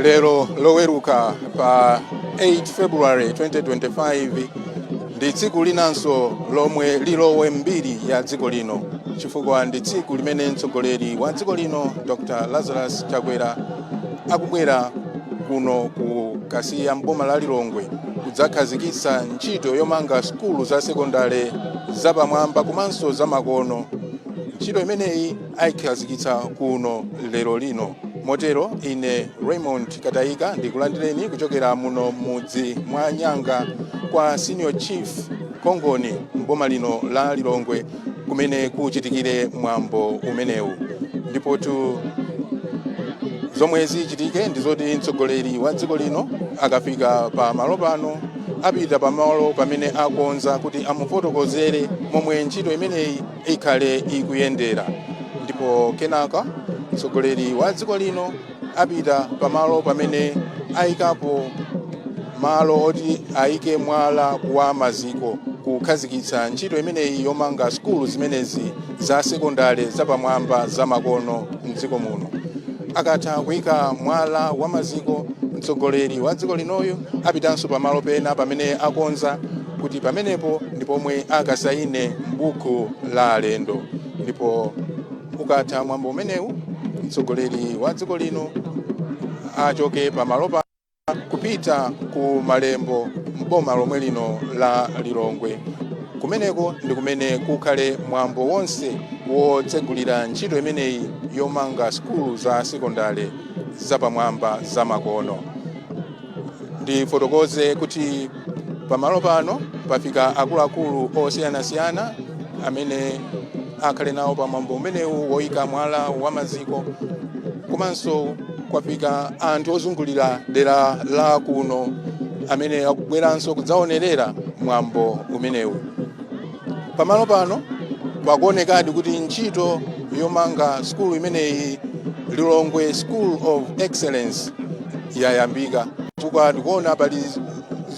Lero loweruka pa 8 February 2025 ndi tsiku linanso lomwe lilowe mbiri ya dziko lino chifukwa ndi tsiku limene mtsogoleri wa dziko lino Dr. Lazarus Chakwera akubwera kuno ku Kasiya mboma la Lilongwe kudzakhazikitsa ntchito yomanga skulu za sekondale zapamwamba komanso zamakono. Ntchito imeneyi ayikhazikitsa kuno lero lino. Motero ine Raymond Katayika ndikulandireni kuchokera muno mudzi mwa Nyanga kwa Senior Chief Kongoni mboma lino la Lilongwe kumene kuchitikire mwambo umenewu. Ndipo zomwe zichitike ndizoti mtsogoleri wa dziko lino akafika pa malo pano apita pa malo pamene akonza kuti amufotokozere momwe ntchito imeneyi ikhale ikuyendera. Ndipo kenaka mtsogoleri wa dziko lino apita pa malo pamene ayikapo malo oti ayike mwala wa maziko kukhazikitsa ntchito imeneyi yomanga skulu zimenezi za sekondale zapamwamba zamakono mdziko muno. Akatha kuyika mwala wa maziko, mtsogoleri wa dziko linoyo apitanso pamalo pena pamene akonza kuti pamenepo ndipo pomwe akasaine m'buku la alendo. Ndipo ukatha mwambo umenewu mtsogoleri wa dziko lino achoke pamalo pa kupita ku Malembo mboma lomwe lino la Lilongwe. Kumeneko ndi kumene kukhale mwambo wonse wotsegulira ntchito imeneyi yomanga skulu za sekondale zapamwamba zamakono. Ndifotokoze kuti pamalo pano pafika akuluakulu osiyanasiyana amene akhale nawo pa mwambo umenewu woyika mwala wa maziko, komanso kwafika anthu ozungulira dera la kuno amene akubweranso kudzaonerera mwambo umenewu. Pamalo pano pakuonekadi kuti ntchito yomanga skulu imeneyi Lilongwe School of Excellence yayambika. Tikuona pali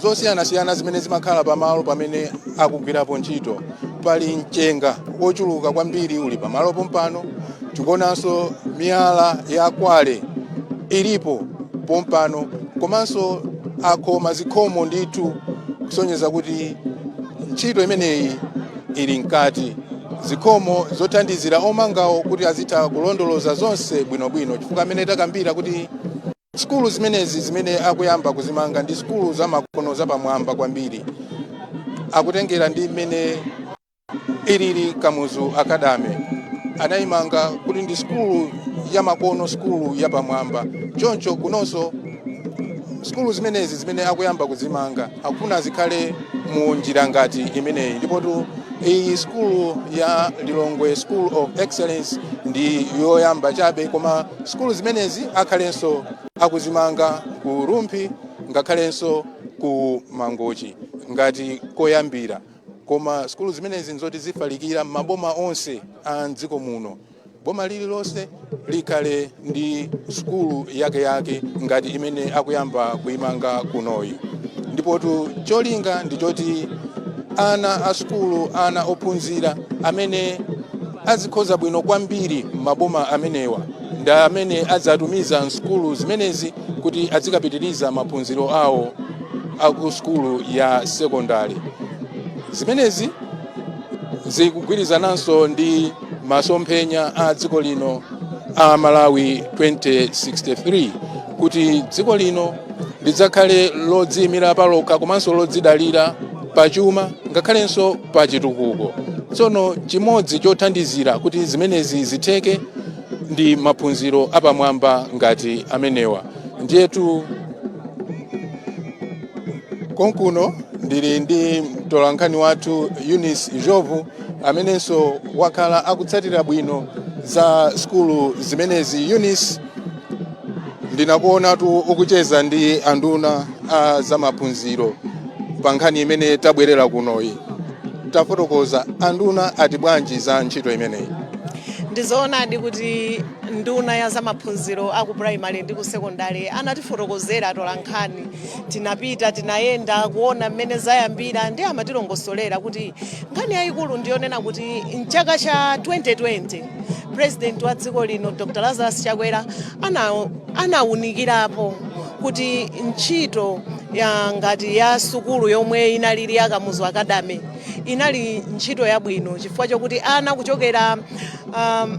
zosiyanasiyana zimene zimakhala pamalo pamene akugwirapo ntchito. Pali mchenga wochuluka kwambiri uli pamalo pompano. Tikuonanso miyala ya kwale ilipo pompano, komanso akhoma zikhomo ndithu kusonyeza kuti ntchito imeneyi ili mkati. Zikhomo zothandizira omangawo kuti azitha kulondoloza zonse bwinobwino chifukwa amene takambira kuti skulu zimenezi zimene akuyamba kuzimanga ndi skulu zamakono zapamwamba kwambiri. Akutengera ndi mmene ilili Kamuzu Academy anayimanga kuti ndi skulu ya makono, skulu ya pamwamba. Choncho kunonso skulu zimenezi zimene akuyamba kuzimanga akufuna zikhale mu njira ngati imeneyi. Ndipo iyi skulu ya Lilongwe School of Excellence ndi yoyamba chabe, koma skulu zimenezi akhalenso akuzimanga ku Rumpi ngakhalenso ku Mangochi ngati koyambira. Koma skulu zimenezi nzoti zifalikira maboma onse a dziko muno. Boma lililonse likhale ndi skulu yake ngati imene akuyamba kuimanga kunoyi. Ndipo cholinga ndichoti ana a skulu, ana ophunzira amene azikhoza bwino kwambiri maboma amenewa ndi amene adzatumiza skulu zimenezi kuti azikapitiriza maphunziro awo aku skulu ya sekondari. Zimenezi zikugwirizananso ndi masomphenya a dziko lino a Malawi 2063 kuti dziko lino lidzakhale lodziyimira palokha komanso lodzidalira pachuma ngakhalenso pa chitukuko. Tsono chimodzi chothandizira kuti zimenezi zitheke ndi maphunziro apamwamba ngati amenewa. Ndiyetu konkuno ndili ndi mtolankhani wathu Eunice Jovu amenenso wakhala akutsatira bwino za skulu zimenezi. Eunice, ndinakuonatu ukucheza ndi anduna a zamaphunziro pa nkhani imene tabwerera kunoyi. Tafotokoza anduna ati bwanji za ntchito imeneyi? Ndizoonadi kuti nduna ya zamaphunziro aku primary ndi ku secondary anatifotokozera atolankhani. Tinapita tinayenda kuona mmene zayambira ndi amatilongosolera kuti nkhani yayikulu ndiyonena kuti mchaka cha 2020 President wa dziko lino Dr. Lazarus Chakwera anawunikirapo kuti ntchito ngati ya sukulu yomwe inali ya Kamuzu Academy inali ntchito yabwino chifukwa chokuti ana kuchokera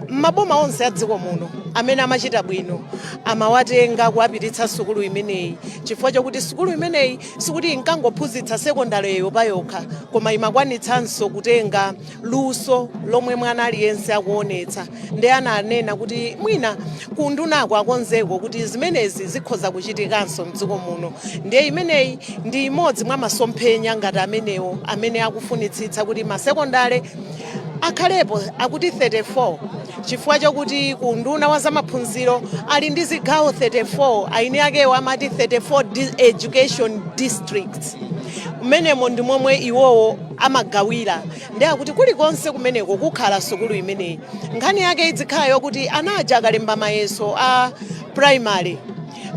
maboma onse a dziko muno amene amachita bwino amawatenga kuapititsa sukulu imeneyi chifukwa chokuti sukulu imeneyi sikuti inkangophunzitsa sekondariyo payokha koma imakwanitsanso kutenga luso lomwe mwana aliyense akuonetsa ndi ananena kuti mwina kundunako akonzeko kuti zimenezi zikhoza kuchitikanso mdziko muno ndiye imeneyi ndi imodzi mwa masomphenya ngati amenewo amene akufunitsitsa kuti masekondari akhalepo akuti 34 chifukwa chokuti kunduna wa zamaphunziro ali ndi zigawo 34 aine akewo amati 34 education districts mmenemo ndi momwe iwowo amagawira ndi akuti kulikonse kumeneko kukhala sukulu imeneyi nkhani yake idzikhala yokuti ana aja akalemba mayeso a primary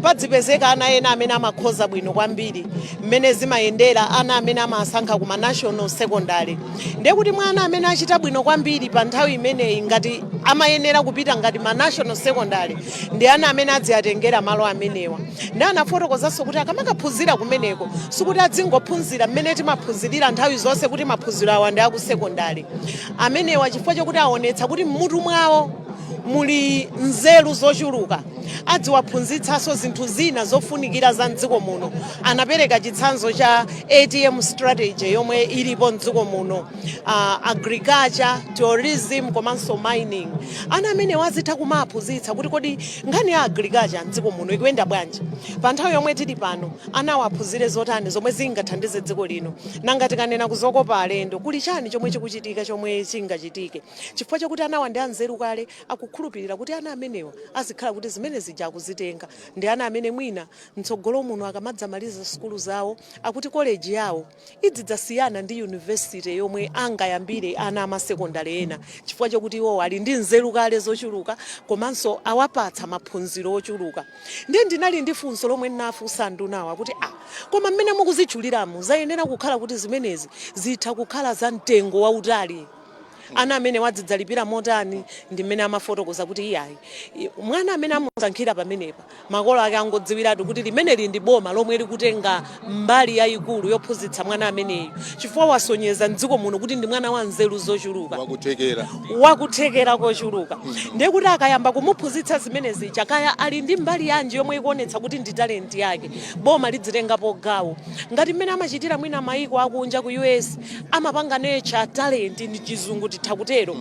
padzipezeka ana ena amene amakhoza bwino kwambiri mmene zimayendera ana amene amasankha kuma national secondary ndiye kuti mwana amene achita bwino kwambiri pa nthawi imeneyi ngati amayenera kupita ngati ma national secondary ndi ana amene adziatengera malo amenewa ndi anafotokozanso kuti akamakaphunzira kumeneko sikuti adzingophunzira mmene timaphunzirira nthawi zonse kuti maphunziro awa ndi aku secondary amenewa chifukwa chokuti aonetsa kuti mmutu mwawo muli nzeru zochuluka adziwaphunzitsanso zinthu zina zofunikira za mdziko muno anapereka chitsanzo cha ATM strategy yomwe ilipo mdziko muno agriculture tourism komanso mining ana amene wazitha kumaphunzitsa kuti kodi nkhani ya agriculture mdziko muno ikuyenda bwanji pa nthawi yomwe tili pano anawaphunzire zotani zomwe zingathandize dziko lino nanga tikanena kuzokopa alendo kuli chani chomwe chikuchitika chomwe chingachitike chifukwa chokuti anawa ndi anzeru kale akukhulupirira kuti ana amenewa azikhala kuti zimene zija kuzitenga ndi ana amene mwina mtsogolo muno akamadzamaliza sukulu zawo akuti college yawo idzidzasiyana ndi university yomwe angayambire ana amasekondari ena chifukwa chokuti iwo ali ndi nzeru kale zochuluka komanso awapatsa maphunziro ochuluka ndiye ndinali ndi funso lomwe ndinafunsa ndunawa kuti koma mmene mukuzichuliramu zayenera kukhala kuti zimenezi zitha kukhala za mtengo wautali ana amene wadzidzalipira motani ndi mmene amafotokoza kuti iyayi mwana amene amusankhira pamenepa makolo ake angodziwiratu kuti limeneli ndi boma lomwe likutenga mbali yayikulu yophunzitsa mwana ameneyo chifukwa wasonyeza mdziko muno kuti ndi mwana wa nzeru zochuluka wakuthekera kochuluka ndiye kuti akayamba kumuphunzitsa zimenezi chakaya ali ndi mbali yanji yomwe ikuonetsa kuti ndi talenti yake boma lidzitengapo gawo ngati mmene amachitira mwina mayiko akunja ku US amapanga nature talent ndi chizungu takutero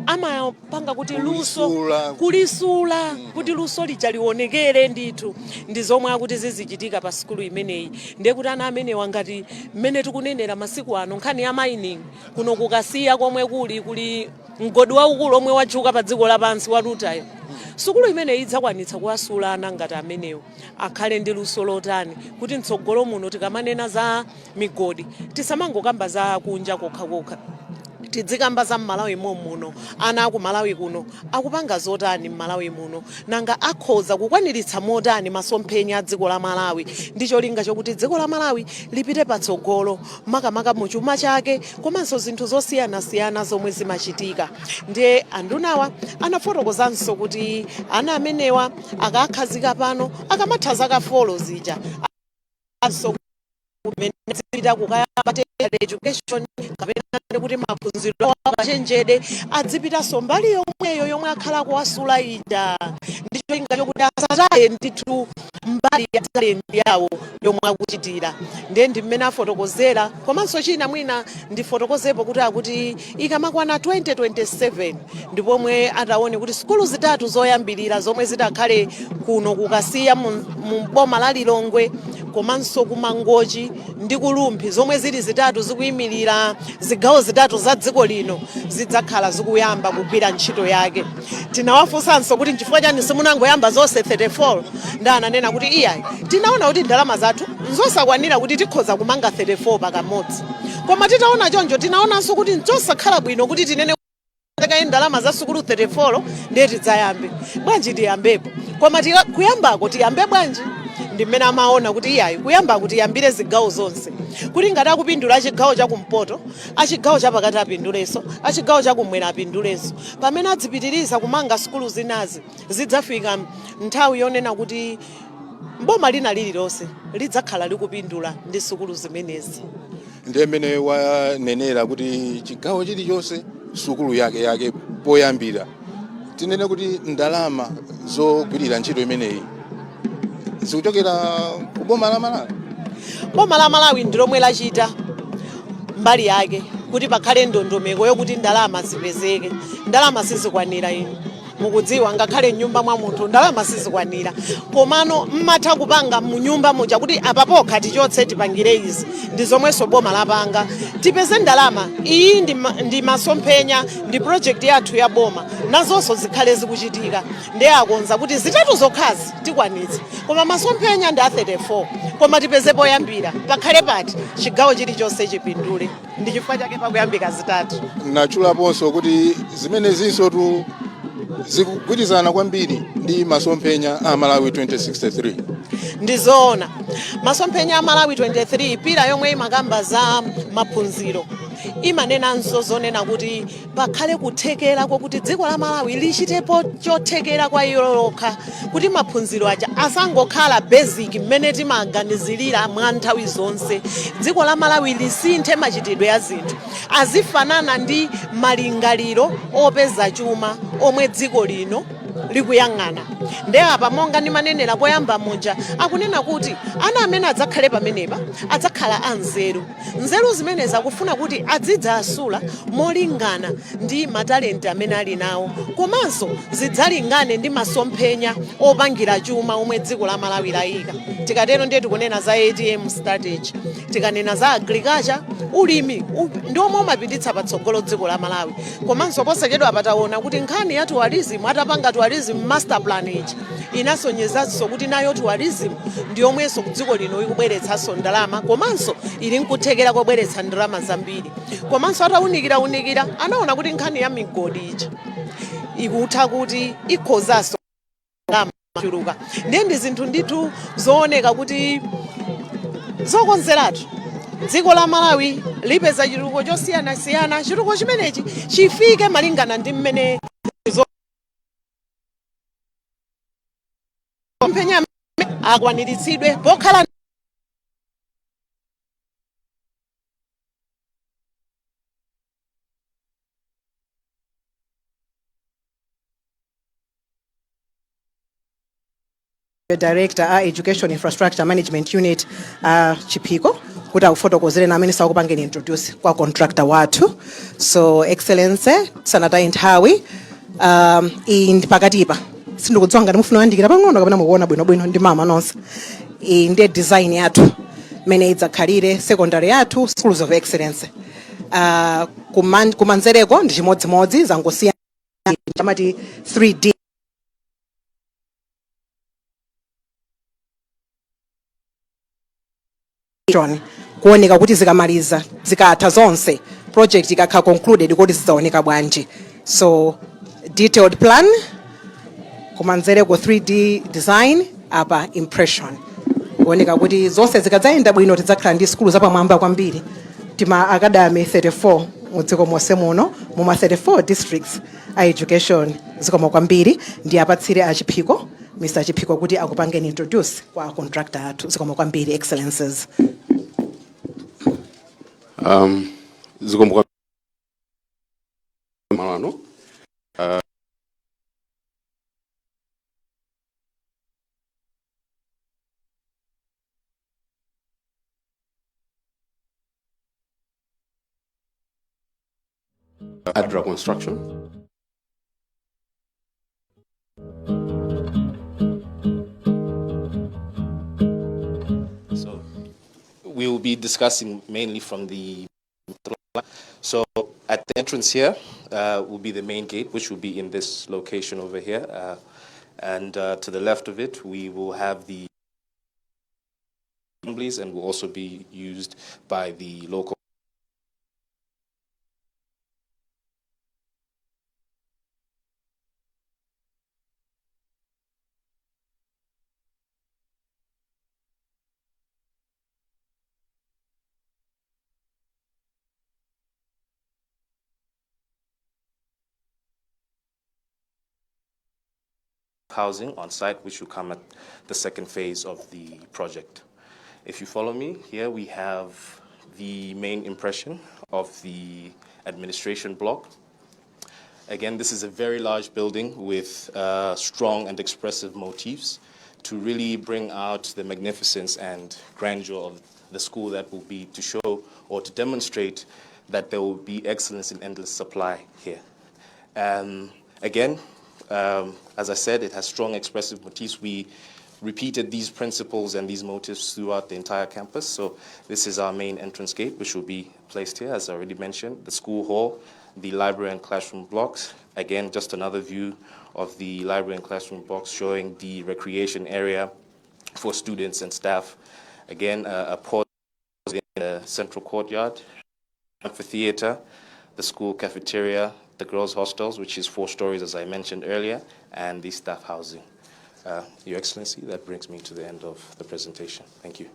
amapanga kuti luso kulisula kuti luso lija lionekere ndithu ndi zomwe akuti zizichitika pa sukulu imeneyi ndiye kuti ana amenewa ngati mmene tikunenera masiku ano nkhani ya mining kuno kukasiya komwe kuli mgodi waukulu omwe wachuka pa dziko lapansi walutayo sukulu imeneyi idzakwanitsa kuwasula ana ngati amenewo akhale ndi luso lotani kuti mtsogolo muno tikamanena za migodi tisamangokamba za kunja kokha tidzikamba za Malawi muno ana aku Malawi kuno akupanga zotani Malawi muno nanga akhoza kukwaniritsa motani masomphenya a dziko la Malawi ndicho linga chokuti dziko la Malawi lipite patsogolo makamaka mu chuma chake komanso zinthu zosiyana-siyana zomwe zimachitika ndiye andunawa anafotokozanso kuti ana amenewa akakhazika pano akamatha zaka 4 zija aso kumenezita kukayamba education kapena kuti maphunziro achenjede adzipitanso mbali yomweyo yomwe akhala kuwasula ija ndicho linga chokuti asataye ndithu mbali ya talent yawo yomwe akuchitira ndiye ndi mmene afotokozera komanso china mwina ndifotokozepo kuti akuti ikamakwana 2027 ndipo omwe ataone kuti sukulu zitatu zoyambirira zomwe zitakhale kuno kukasiya mu boma la Lilongwe komanso kumangochi ndi kulumphi zomwe zili zitatu zikuyimirira zigawo zitatu za dziko lino zidzakhala zikuyamba kugwira ntchito yake tinawafunsanso kuti nchifukwa chani simunangoyamba zonse 34 ndi ananena kuti iyayi tinaona kuti ndalama zathu nzosakwanira kuti tikhoza kumanga 34 pakamodzi koma titaona choncho tinaonanso kuti nchosakhala bwino kuti tinene kuti ndalama za sukulu 34 ndiye tidzayambe bwanji tiyambepo koma kuyambako tiyambe bwanji ndi mmene amaona kuti iyayi kuyamba kuti yambire zigawo zonse kuti ngati akupindula achigawo chakumpoto achigawo chapakati apindulenso achigawo chakumwera apindulenso pamene adzipitiriza kumanga sukulu zinazi zidzafika nthawi yonena kuti mboma lina lililonse lidzakhala likupindula ndi sukulu zimenezi. Ndiye mmene wanenera kuti chigawo chilichonse sukulu yake poyambira. Tinene kuti ndalama zogwirira ntchito imeneyi zikuchokera ku boma la Malawi. Boma la Malawi ndilomwe lachita mbali yake kuti pakhale ndondomeko yokuti ndalama zipezeke. Ndalama sizikwanira inu mukudziwa, ngakhale nyumba mwa munthu ndalama sizikwanira, komano mmatha kupanga mu nyumba muja kuti apapokha tichotse tipangire izi, ndi zomwenso boma lapanga tipeze ndalama. Iyi ndi masomphenya, ndi project yathu ya boma, nazonso zikhale zikuchitika. Ndiye akonza kuti zitatu zokhazi tikwanitse, koma masomphenya ndi a 34, koma tipeze poyambira pakhale pati chigawo chilichonse chipindule. Ndi chifukwa chake pakuyambika zitatu. Nachulaponso kuti zimene zinso zikugwirizana kwambiri ndi masomphenya a Malawi 2063. Ndizoona masomphenya a Malawi 23 pira yomwe imakamba za maphunziro imanenanso zonena kuti pakhale kuthekera kwakuti dziko la Malawi lichitepo chothekera kwa ilo lokha, kuti maphunziro aja asangokhala basic mmene timaganizirira mwa nthawi zonse. Dziko la Malawi lisinthe machitidwe ya zinthu, azifanana ndi malingaliro opeza chuma omwe dziko lino likuyang'ana. Ndiye apa monga ndimanenera poyamba muja akunena kuti ana amene adzakhale pamenepa adzakhala anzeru. Nzeru zimene zakufuna kuti azidzasula molingana ndi matalenti amene ali nawo, komanso zidzalingane ndi masomphenya opangira chuma omwe dziko la Malawi layika. Tikatero ndiye tikunena za ATM strategy, tikanena za agriculture, ulimi ndiomwe umapititsa patsogolo dziko la Malawi. Komanso posachedwa pataona kuti nkhani ya tourism, atapanga tourism master plan iji inasonyezanso kuti nayo tourism ndiyomwenso dziko lino ikubweretsanso ndalama, komanso ili nkuthekera kubweretsa ndalama zambiri. Komanso atawunikira anaona kuti nkhani ya migodi iji ikutha kuti ikhozanso ndalama chuluka. Ndiye ndi zinthu ndithu zooneka kuti zokonzeratu dziko la Malawi lipeza chitukuko chosiyanasiyana. Chitukuko chimenechi chifike malingana ndi mmene masomphenya akwaniritsidwe pokhala Director Education Infrastructure Management Unit Chiphiko kuti akufotokozere namene sakupangeni introduce kwa contractor wathu. So Excellency Sanata Nthawi iyi ndi pakatipa sindikudziwa ngati mufuna kuyandikira pang'ono kapena mukuona bwinobwino ndi mama nonse. Iyi ndiye design yathu mene idzakhalire secondary yathu schools of excellence. Kumanzereko ndi chimodzimodzi zangosiyana chamati 3D kuoneka kuti zikamaliza zikatha zonse project ikakha concluded kuti zidzaoneka bwanji. So detailed plan kumanzereko 3D design apa impression kuoneka kuti zonse zikadzayenda bwino tidzakhala ndi skulu zapamwamba kwambiri. Tima academy 34 mudziko monse muno muma 34 districts a education zikoma kwambiri. Ndi apatsire a Chiphiko Mr. Chiphiko kuti akupangeni introduce kwa contractor athu zikoma kwambiri excellences. Zikoma malano Adra Construction. So we will be discussing mainly from the so at the entrance here will be the main gate, which will be in this location over here, and to the left of it we will have the assemblies, and will also be used by the local housing on site, which will come at the second phase of the project. If you follow me, here we have the main impression of the administration block. Again, this is a very large building with strong and expressive motifs to really bring out the magnificence and grandeur of the school that will be to show or to demonstrate that there will be excellence in endless supply here. Again, as I said, it has strong expressive motifs. We repeated these principles and these motifs throughout the entire campus. So this is our main entrance gate, which will be placed here, as I already mentioned, the school hall, the library and classroom blocks. Again, just another view of the library and classroom blocks showing the recreation area for students and staff. Again, a pause in the central courtyard, amphitheater, the school cafeteria, the girls' hostels, which is 4 stories, as I mentioned earlier, and the staff housing. Your Excellency, that brings me to the end of the presentation. Thank you.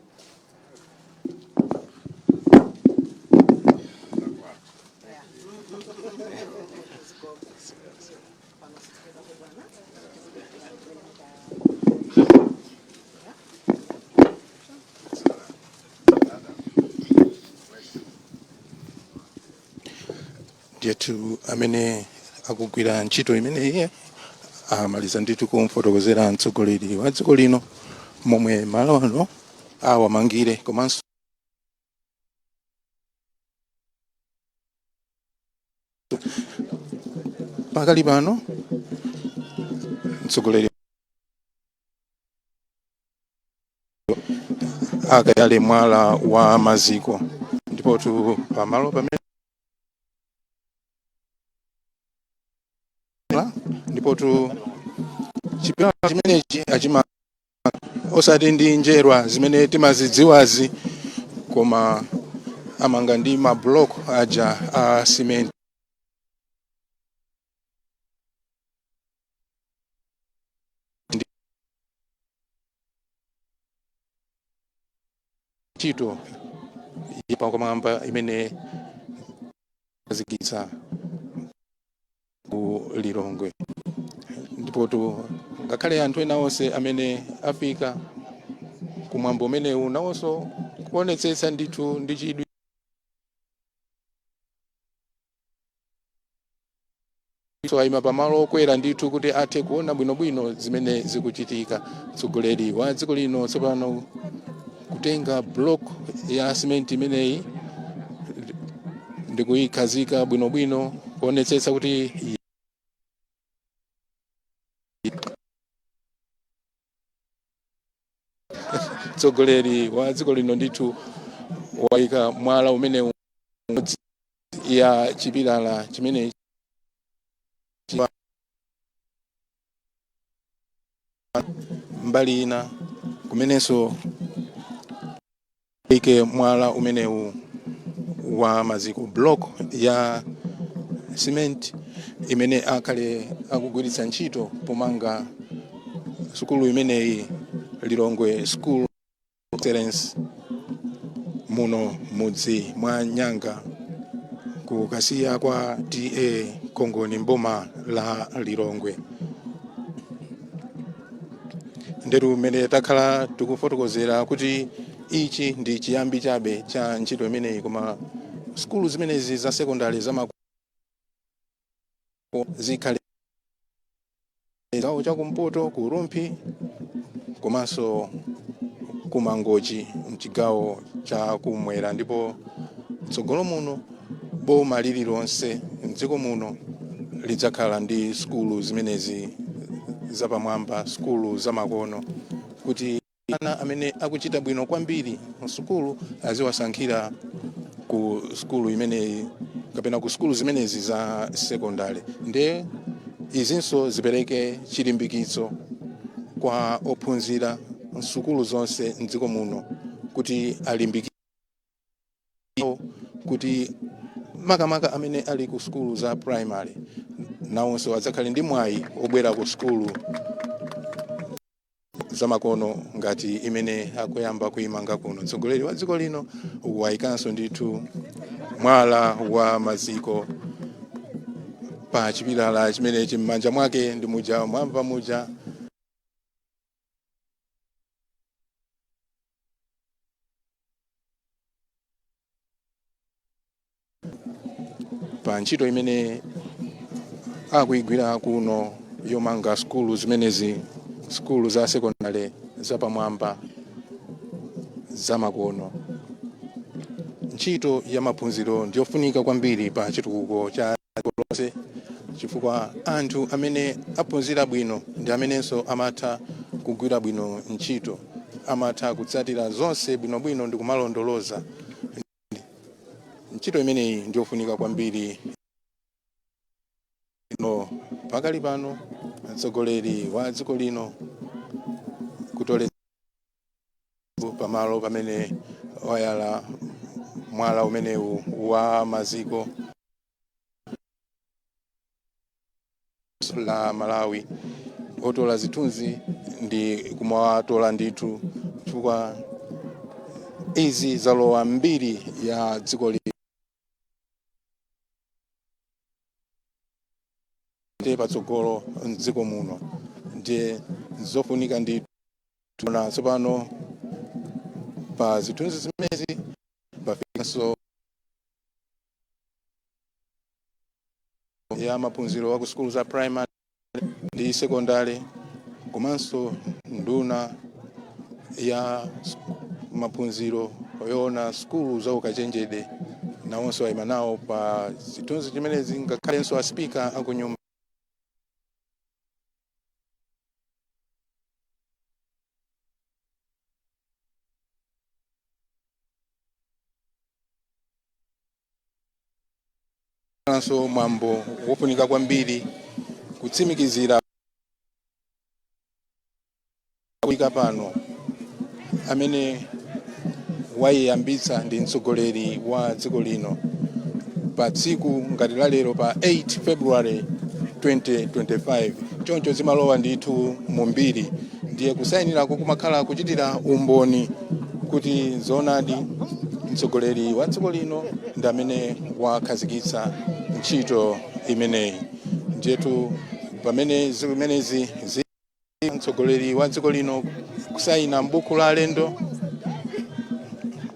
Ndithu amene akugwira ntchito imeneyi amaliza ndithu kumfotokozera mtsogoleri wa dziko lino momwe malo ano awamangire komanso pakali pano mtsogoleri akayale mwala wa maziko ndipo tu pamalo pamene ndipo tu chipilala chimenechi achima osati ndi njerwa zimene timazidziwazi koma amanga ndi mablock aja a cement ntchito yapamwamba imene azikitsa ku Lilongwe. Ndipo tu ngakhale anthu ena onse amene afika kumwambo umenewu nawonso kuonetsetsa ndithu ndi chidwi so ayima pamalo okwera ndithu kuti athe kuona bwinobwino zimene zikuchitika. Mtsogoleri wa dziko lino tsopano kutenga block ya cement imeneyi ndikuyikhazika bwinobwino kuonetsetsa kuti mtsogoleri wa dziko lino ndithu wayika mwala umene ya chipilala chimene mbali ina kumenenso ike mwala umenewu wa maziko block ya cement imene akale akugwiritsa ntchito pomanga sukulu imeneyi Lilongwe School Excellence muno mudzi mwa Nyanga ku Kasiya kwa TA Kongoni mboma la Lilongwe. Nderu mene takhala tikufotokozera kuti ichi ndi chiyambi chabe cha ntchito imeneyi koma skulu zimenezi za secondary za zikhale zawo chakumpoto ku Rumpi komanso kumangochi mchigawo cha kumwera. Ndipo tsogolo muno boma lililonse mdziko muno lidzakhala ndi skulu zimenezi zapamwamba, skulu zamakono, kuti ana amene akuchita bwino kwambiri msukulu aziwasankhira ku skulu imeneyi kapena ku skulu zimenezi za secondary. Nde izinso zipereke chilimbikitso kwa ophunzira msukulu zonse mdziko muno kuti alimbikire kuti makamaka amene ali ku skulu za primary nawonso adzakhale ndi mwayi obwera ku skulu zamakono ngati imene akuyamba kuyimanga kuno. Mtsogoleri wa dziko lino wayikanso ndithu mwala wa maziko pa chipilala chimenechi m'manja mwake ndi muja mwamba muja pa ntchito imene akuigwira kuno yomanga skulu zimenezi, skulu za sekondari zapamwamba zamakono. Ntchito ya maphunziro ndiyofunika kwambiri pa chitukuko cha lonse, chifukwa anthu amene aphunzira bwino ndi amenenso amatha kugwira bwino ntchito, amatha kutsatira zonse bwinobwino ndi kumalondoloza. Ntchito imeneyi ndiyofunika kwambiri. Pakali pano mtsogoleri wa dziko lino kutolera pamalo pamene wayala mwala umenewu wa maziko la Malawi. Otola zithunzi ndi kumawatola ndithu, chifukwa izi zalowa mbiri ya dziko lino. Patsogolo mdziko muno ndiye zofunika ndithu. Tsopano pa zithunzi zimezi pafikanso ya maphunziro wa ku skulu za primary ndi sekondari, komanso nduna ya maphunziro yoona skulu za ukachenjede nawonso ayima nawo pa zithunzi zimenezi, ngakhalenso asipika akunyumba. So mwambo wofunika kwambiri kutsimikizira kuika pano amene wayiyambitsa ndi mtsogoleri wa dziko lino pa tsiku ngati la lero pa 8 February 2025. Choncho zimalowa ndithu mumbiri, ndiye kusayinirako kumakhala kuchitira umboni kuti zoonadi mtsogoleri wa dziko lino ndi amene wakhazikitsa ntchito imeneyi. Ndiyetu pamene zimenezi mtsogoleri wa dziko lino kusayina m'buku la alendo,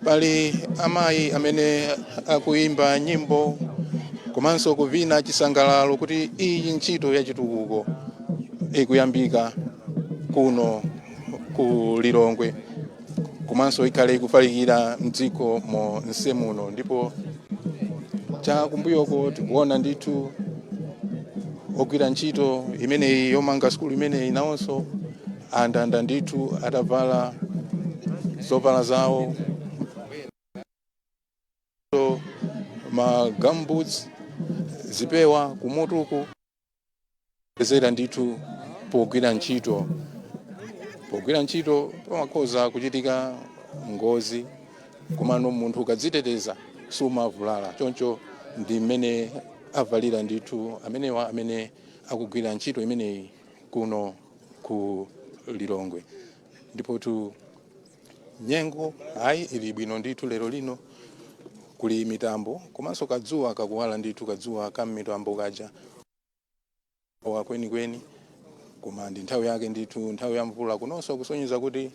pali amayi amene akuimba nyimbo komanso kuvina chisangalalo kuti iyi ntchito ya chitukuko ikuyambika kuno ku Lilongwe, komanso ikhale ikufalikira mdziko monse muno. Ndipo chakumbuyoko tikuona ndithu ogwira ntchito imeneyi yomanga skulu imeneyi nawonso andanda ndithu atavala zovala zawo, ma gumboots, zipewa kumutuku, zera ndithu pogwira ntchito. Pogwira ntchito pamakhoza kuchitika ngozi, komano munthu ukadziteteza sumavulala. Choncho ndi mmene avalira ndithu amenewa amene akugwira ntchito imeneyi kuno ku Lilongwe. Ndipo tu nyengo ayi ili bwino ndithu lero lino, kuli mitambo komanso kadzuwa kakuwala ndithu, kadzuwa kammitambo kaja wakwenikweni, koma ndi nthawi yake ndithu, nthawi ya mvula kunonso kusonyeza kuti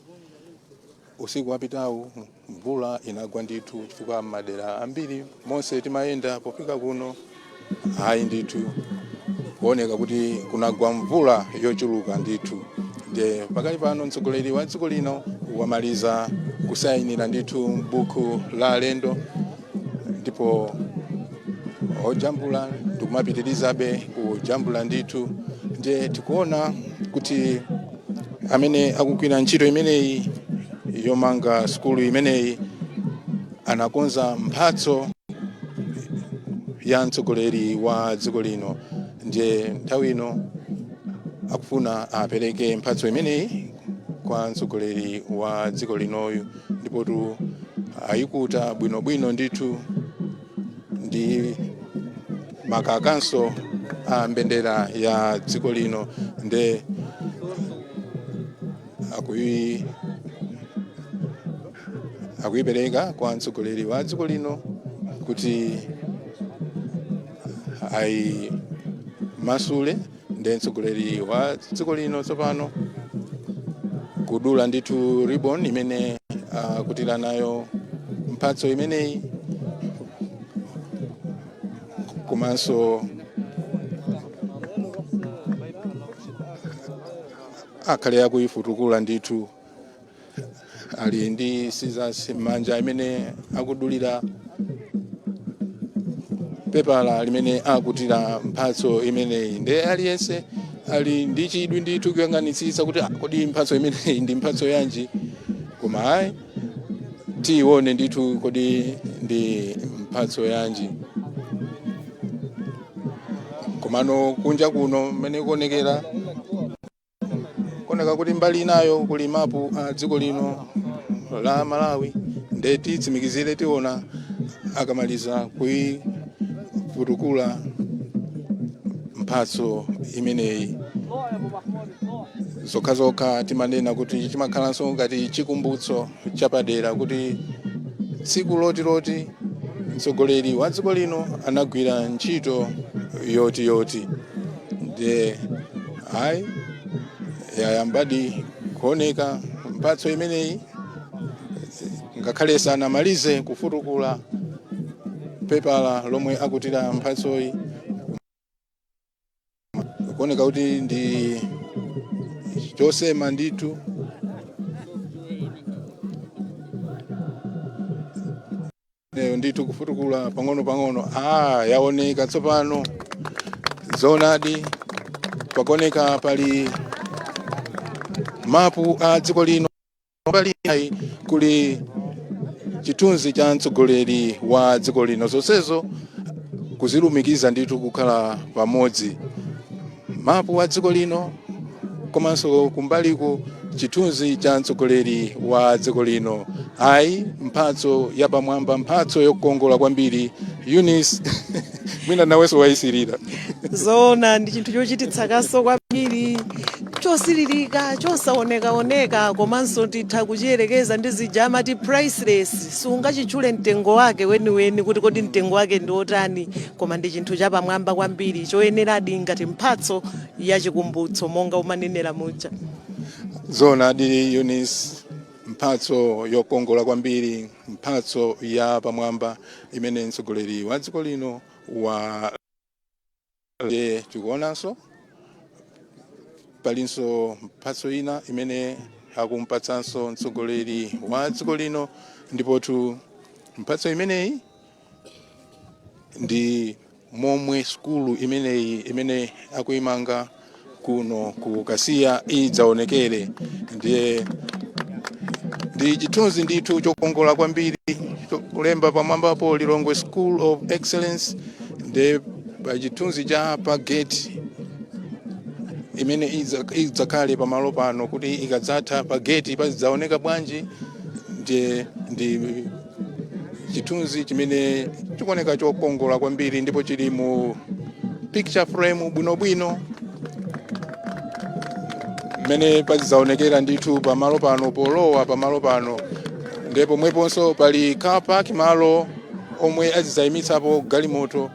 usiku wapitawu mvula inagwa ndithu, chifukwa madera ambiri monse timayenda pofika kuno ayi ndithu kuoneka kuti kunagwa mvula yochuluka ndithu. Ndiye pakali pano mtsogoleri wa dziko lino wamaliza kusayinira ndithu buku la alendo, ndipo ojambula ndikumapitirizabe kujambula ndithu. Ndiye tikuona kuti amene akugwira ntchito imeneyi yomanga skulu imeneyi anakonza mphatso ya mtsogoleri wa dziko lino. Ndiye nthawi ino akufuna apereke mphatso imeneyi kwa mtsogoleri wa dziko linoyu, ndipo tu ayikuta bwinobwino ndithu ndi makakanso a mbendera ya dziko lino. Nde akuyipereka kwa mtsogoleri wa dziko lino kuti ayi masule. Nde mtsogoleri wa dziko lino tsopano kudula ndithu ribbon imene akutira nayo mphatso imeneyi komanso akhale akuifutukula ndithu ali ndi scissors manja imene akudulira pepala limene akutira mphatso imeneyi. Nde aliyense ali ndi chidwi ndithu kuyang'anitsitsa kuti kodi mphatso imeneyi ndi mphatso yanji, koma ayi tione ndithu kodi ndi mphatso yanji. Komano kunja kuno mmene kuoneka kuti mbali inayo kuli mapu a dziko lino la Malawi. Nde titsimikizire tiona akamaliza kuifutukula mphatso imeneyi. Zokhazokha timanena kuti chimakhalanso ngati chikumbutso chapadera kuti tsiku loti mtsogoleri wa dziko lino anagwira ntchito yoti. Nde ayi yayambadi kuoneka mphatso imeneyi ngakhale sanamalize kufutukula pepala lomwe akutira mphatsoyi, kuoneka kuti ndi chosema ndithu. Ndithu kufutukula pang'ono yaoneka tsopano zonadi, pakuoneka pali mapu a dziko lino, mbali inayi kuli chithunzi cha mtsogoleri wa dziko lino. Zonsezo kuzilumikiza ndithu kukhala pamodzi, mapu a dziko lino komanso kumbaliku chithunzi cha mtsogoleri wa dziko lino. Ayi mphatso yapamwamba, mphatso yokongola kwambiri. Eunice mwina nawenso wayisirira. Zona ndi chinthu chochititsa kaso kwambiri, chosiririka, chosaoneka komanso titha kuchiyerekeza ndi zija amati priceless. Sungachitchule mtengo wake weniweni kuti kodi mtengo wake ndi otani, koma ndi chinthu chapamwamba kwambiri choyeneradi ngati mphatso yachikumbutso monga umanenera muja. Zona di Eunice, mphatso yokongola kwambiri, mphatso ya pamwamba imene mtsogoleri wa dziko lino wa tikuonanso palinso mphatso ina imene akumpatsanso mtsogoleri wa dziko lino, ndipotu mphatso imeneyi ndi momwe skulu imeneyi imene akuimanga kuno ku Kasiya idzaonekere. Ndi chithunzi ndithu chokongola kwambiri kulemba pamwambapo Lilongwe School of Excellence. Nde pa chithunzi cha pa gate imene idzakhale pamalo pano kuti ikadzatha pa gate pazidzaoneka bwanji. Ndi chithunzi chimene chikuoneka chokongola kwambiri, ndipo chili mu picture frame bwinobwino mene pazidzaonekera ndithu pamalo pano, polowa pamalo pano. Ndipo mweponso pali car park, malo omwe azidzayimitsapo galimoto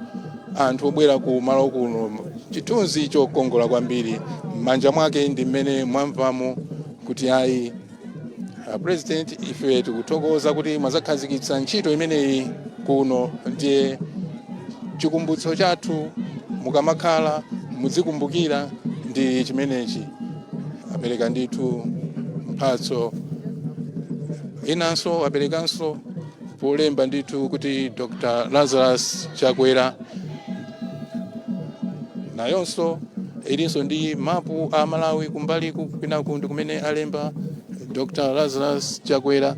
anthu obwera ku malo kuno. Chithunzi chokongola kwambiri. Manja mwake ndi mmene mwamvamo kuti ayi President, ife tikuthokoza kuti mwazakhazikitsa ntchito imeneyi kuno. Ndiye chikumbutso chathu, mukamakhala muzikumbukira ndi chimenechi. Apereka ndithu mphatso inanso, aperekanso polemba ndithu kuti Dr. Lazarus Chakwera, nayonso ilinso ndi mapu a Malawi kumbali kwinaku ndi kumene alemba Dr. Lazarus Chakwera,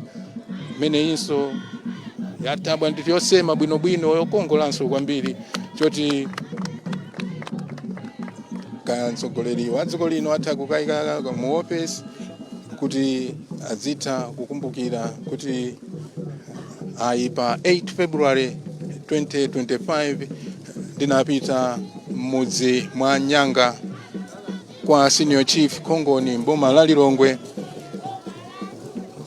meneyinso yatabwa ndithu yosema bwinobwino yokongolanso kwambiri, choti mtsogoleri wa dziko lino atha kukayika mu office kuti azitha kukumbukira kuti ayi pa 8 February 2025 ndinapita mudzi mwa Nyanga kwa Senior Chief Khongoni mboma la Lilongwe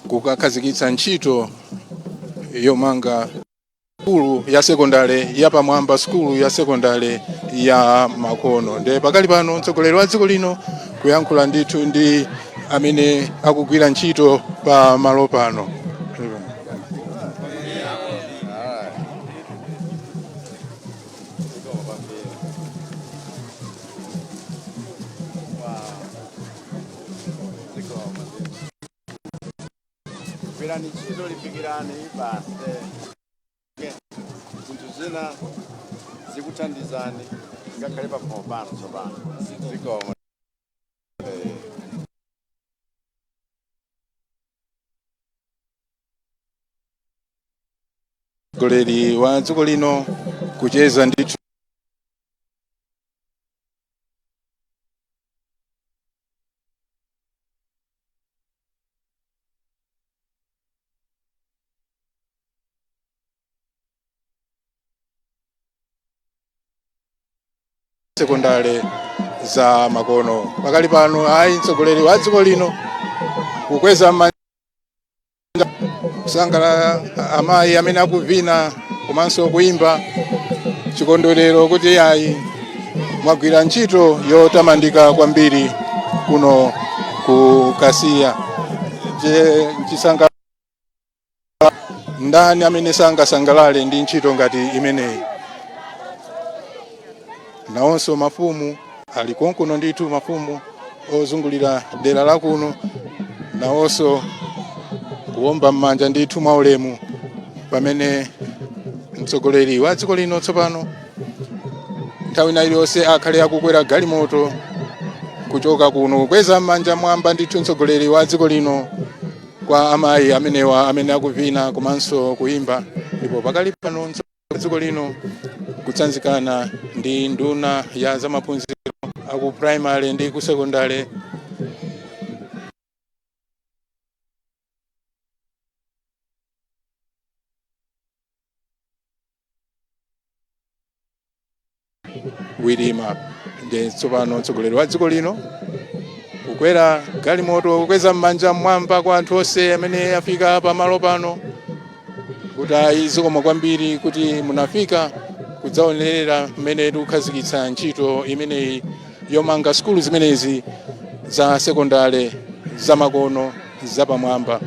kukakhazikitsa ntchito yomanga skulu ya sekondale ya pamwamba, skulu ya sekondale ya Makono. Nde pakali pano mtsogoleri wa dziko lino kuyankhula ndithu ndi amene akugwira ntchito pa malo pano. Gwirani ntchito limbikirani basi. Zinthu zina zikuthandizani ngakhale pa khomo pano tsopano. Zikomo. Mtsogoleri wa dziko lino kucheza ndithu sekondari za Makono. Pakali pano ayi mtsogoleri wa dziko lino kukweza kusangala amayi amene akuvina komanso kuimba chikondwerero kuti ayi mwagwira ntchito yotamandika kwambiri kuno ku Kasiya. Chisanga ndani amene sangasangalale ndi ntchito ngati imeneyi. Nawonso mafumu ali konkuno ndithu, mafumu ozungulira dera la kuno nawonso kuomba m'manja ndithu mwaulemu pamene mtsogoleri wa dziko lino tsopano nthawi ina iliyonse akhale akukwera galimoto kuchoka kuno kukweza m'manja mwamba ndithu mtsogoleri wa dziko lino kwa amayi amenewa amene akuvina komanso kuimba. Ndipo pakali pano dziko lino kutsanzikana ndi nduna ya zamaphunziro aku primary ndi ku secondary. Wirima ndi tsopano mtsogoleri wa dziko lino kukwera galimoto kukweza m'manja mwamba kwa anthu onse amene afika pamalo pano kuti ayi zikomo kwambiri kuti munafika kudzaonerera mmene tikukhazikitsa ntchito imeneyi yomanga skulu zimenezi za sekondari za Makono zapamwamba.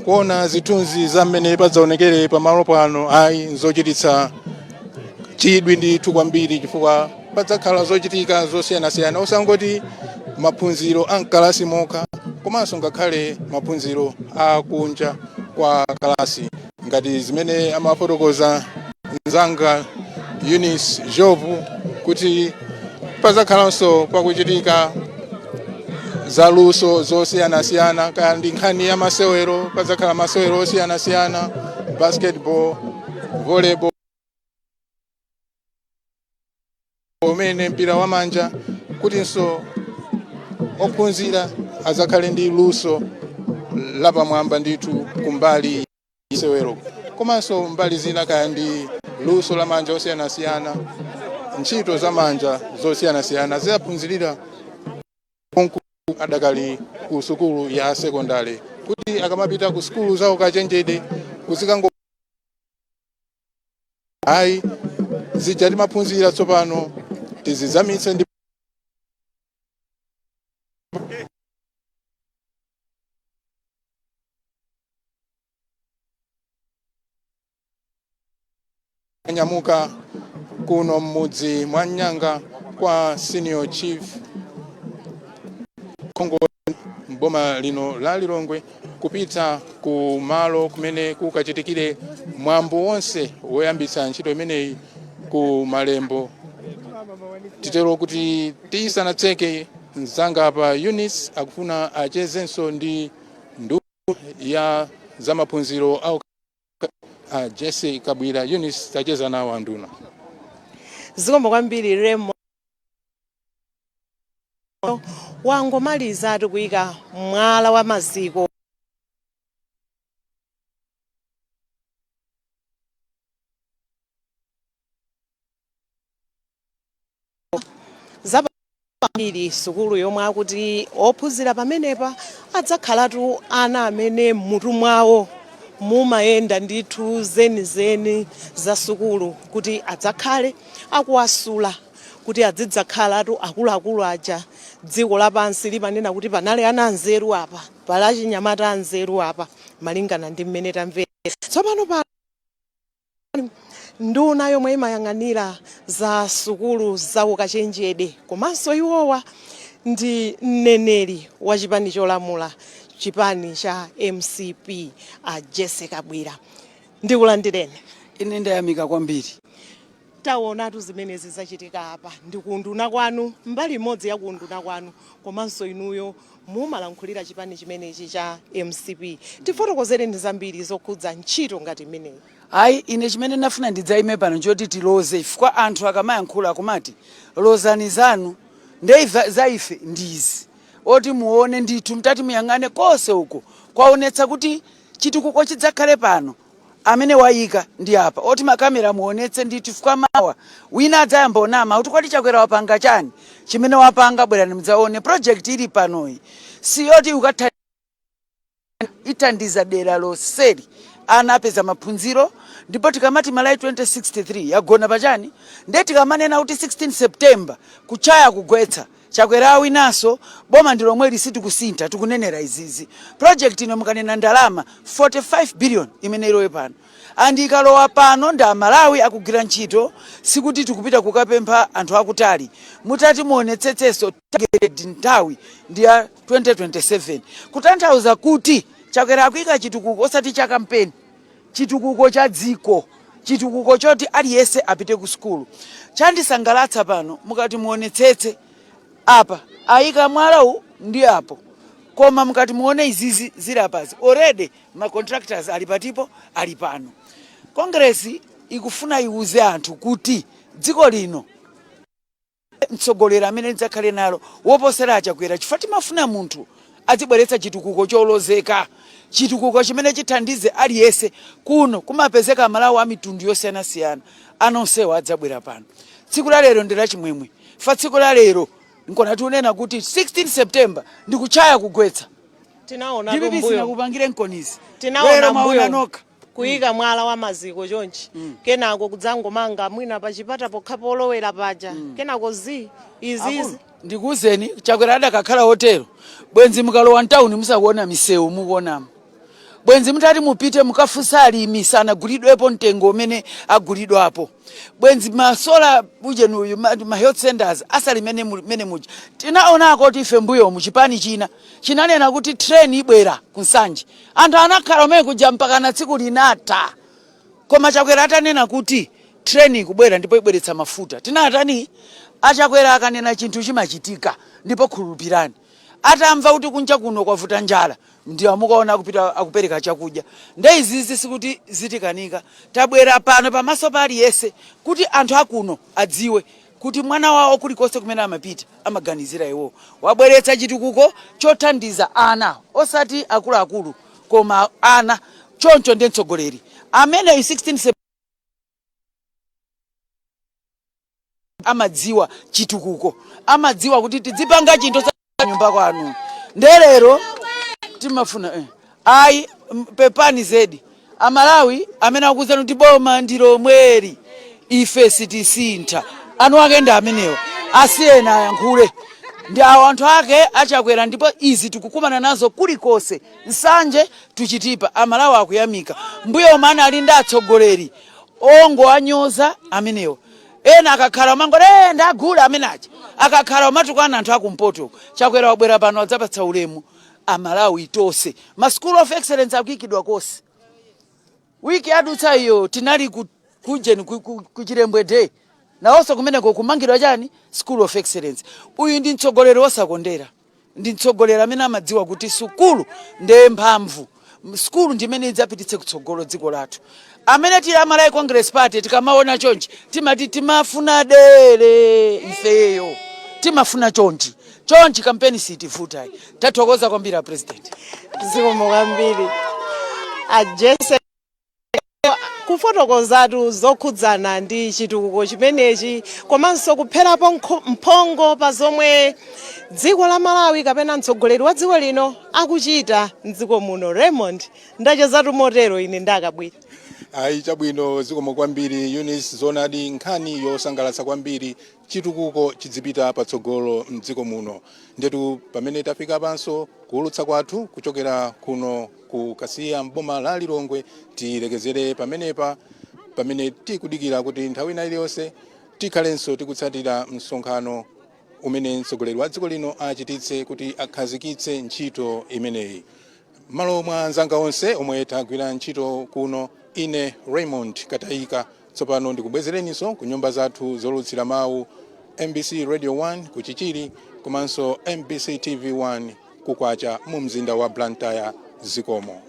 Kuona zithunzi za mmene padzaonekere pamalo pano ayi nzochititsa chidwi ndithu kwambiri chifukwa padzakhala zochitika zosiyanasiyana osangoti maphunziro amkalasi mokha komanso ngakhale maphunziro akunja kwa kalasi ngati zimene amafotokoza mzanga Eunice Jobu kuti padzakhalanso pakuchitika zaluso zosiyanasiyana kandi nkhani ya masewero. Padzakhala masewero osiyanasiyana, basketball, volleyball, umene mpira wa manja, kutinso ophunzira azakhale ndi luso lapamwamba ndithu kumbali masewero komanso mbali zina kaya ndi luso la manja osiyanasiyana, ntchito za manja zosiyanasiyana ziphunzirira konku adakali ku sukulu ya sekondari kuti akamapita ku sukulu za ukachenjede kuzikango ayi zija timaphunzira tsopano tizizamitse ndi nyamuka kuno mmudzi mwa Nyanga kwa senior chief Kongo mboma lino la Lilongwe kupita ku malo kumene kukachitikire mwambo wonse woyambitsa ntchito imeneyi ku Malembo. Titero kuti tisanatseke mzanga pa Eunice akufuna achezenso ndi nduna ya zamaphunziro au Jesse Kabwira. Eunice tacheza nawo anduna. Zikomo kwambiri Remo wangomaliza atikuyika mwala wa maziko zapamiri sukulu yomwe akuti ophunzira pamenepa adzakhalatu ana amene mutu mwawo mumayenda ndithu zenizeni za sukulu kuti adzakhale akuwasula kuti azidzakhalatu akuluakulu aja dziko lapansi limanena kuti panali ana anzeru apa, pala chinyamata anzeru apa, malingana ndi mmene tamvera. Tsopano pa nduna yomwe imayang'anira za sukulu za ukachenjede komanso iwowa ndi mneneri wa chipani cholamula chipani cha MCP a Jessica Bwira. Ndikulandireni. Ine ndayamika kwambiri. Taonatu zimenezi zachitika apa ndikunduna kwanu mbali imodzi ya kunduna kwanu komanso inuyo mumalankhulira chipani chimenechi cha MCP. Tifotokozere ndi zambiri zokhudza ntchito ngati imeneyi. Hayi ine chimene ndafuna ndidzaime pano choti tiloze ifukwa anthu akamayankhula akumati lozani zanu ndeiva zaife ndizi oti muone ndithu mtati muyang'ane kose uko kwaonetsa kuti chitukuko chidzakhale pano amene wayika ndi apa oti makamera muonetse ndithu ifukwa mawa wina adzayamba onama kuti kwati chakwera wapanga chani chimene wapanga bwerani mudzaone project ili panoyi siyoti ukatha itandiza dera loseri ana apeza maphunziro ndipo tikamati malai 2063 yagona pachani ndiye tikamanena kuti 16 September kuchaya kugwetsa chakwera awinaso boma ndilo mwe lisiti kusintha tikunenera izizi project ino mukanena ndalama 45 billion imene ilowe pano andi ikalowa pano nda Malawi akugwira ntchito sikuti tikupita kukapempha anthu akutali mutati muonetsetseso target nthawi ndi ya 2027 kutanthauza kuti chakwera akuika chitukuko osati cha kampeni chitukuko cha dziko chitukuko choti aliyese apite ku skulu chandisangalatsa pano mukati muonetsetse apa ayika mwalawu ndi apo koma mukati muone izizi zili apazi already ma contractors ali patipo ali pano Congress ikufuna iuze anthu kuti dziko lino mtsogolera amene lidzakhale nalo woposera achakwera chifukwa timafuna munthu azibweretsa chitukuko cholozeka chitukuko chimene chithandize aliyese kuno kumapezeka Malawi a mitundu yosiyanasiyana anonsewa adzabwera pano tsiku la lero ndi lachimwemwe fa tsiku la lero nkona tunena kuti 16 September ndikuchaya kugwetsa Tinaona ndibibisina kupangire nkonizi tinaona mbuyo kuyika mwala wa maziko chonchi kenako kudzangomanga mwina pa chipata pokhapo olowera paja kenako izizi ndikuzeni chakwera adakakhala hotelo bwenzi mukalowa mtawuni musakuona misewu mukuonamo bwenzi mutati mupite mukafunsa alimi sanagulidwepo mtengo umene agulidwapo bwenzi masola bujenuyu ma health centers asali mene muja tinaonako kuti ife mbuyo mu chipani china chinanena kuti train ibwera kunsanje anthu anakhala omwe kuja mpaka na tsiku linata koma chakwera atanena kuti train ikubwera ndipo ibweretsa mafuta tinatani achakwera akanena chinthu chimachitika ndipo khulupirani atamva kuti kunja kuno kwavuta njala ndi amukaona kupita akupereka chakudya nde izizi sikuti zitikanika tabwera pano pamaso pali yese kuti anthu akuno adziwe kuti mwana wawo kulikonse kumene amapita amaganizira iwo wabweretsa chitukuko chothandiza ana osati akuluakulu koma ana choncho ndi mtsogoleri amene 16 amadziwa chitukuko amadziwa kuti tidzipanga chinthu cha nyumba kwanu ndelero timafuna ayi pepani zedi amalawi amene akuzana kuti boma ndilo mweri ife sitisintha anu ake ndi amenewa asiyena ayankhule ndi awo anthu ake achakwera ndipo izi tikukumana nazo kulikose nsanje tuchitipa amalawi akuyamika mbuyo mana ali ndi atsogoleri ongo anyoza amenewa ena akakhala mango ndagula amenaje akakhala matukana anthu akumpoto chakwera wabwera pano adzapatsa ulemu amalawi tose ma school of excellence akuyikidwa kose wiki adutsa iyo tinali kujeni kuchirembwe day naonso kumeneko kumangidwa chani school of excellence uyu ndi mtsogoleri wosakondera ndi mtsogoleri amene amadziwa kuti sukulu ndiye mphamvu skulu ndimene idzapititse kutsogolo dziko lathu amene tili Malawi Congress Party tikamaona chonchi timati timafuna dere ifeyo timafuna chonchi kampeni sitivutai tathokoza kwambiri president zikomo kwambiri ajese kufotokozatu zokhudzana ndi chitukuko chimenechi komanso kupherapo mphongo pa zomwe dziko la Malawi kapena mtsogoleri wa dziko lino akuchita mdziko muno. Raymond ndachezatu motero ine ndakabwira ayi chabwino zikomo kwambiri Eunice zonadi nkhani yosangalatsa kwambiri chitukuko chidzipita patsogolo mdziko muno ndetu pamene tafika panso kuulutsa kwathu kuchokera kuno ku Kasiya mboma la Lilongwe tilekezere pamenepa pamene tikudikira kuti nthawi ina iliyonse tikhalenso tikutsatira msonkhano umene mtsogoleri wa dziko lino achititse kuti akhazikitse ntchito imeneyi. malo mwa anzanga onse omwe tagwira ntchito kuno, ine Raymond Katayika tsopano ndikubwezereninso ku nyumba zathu zolutsira mawu MBC Radio 1 ku Chichiri komanso MBC TV 1 ku Kwacha mu mzinda wa Blantyre zikomo.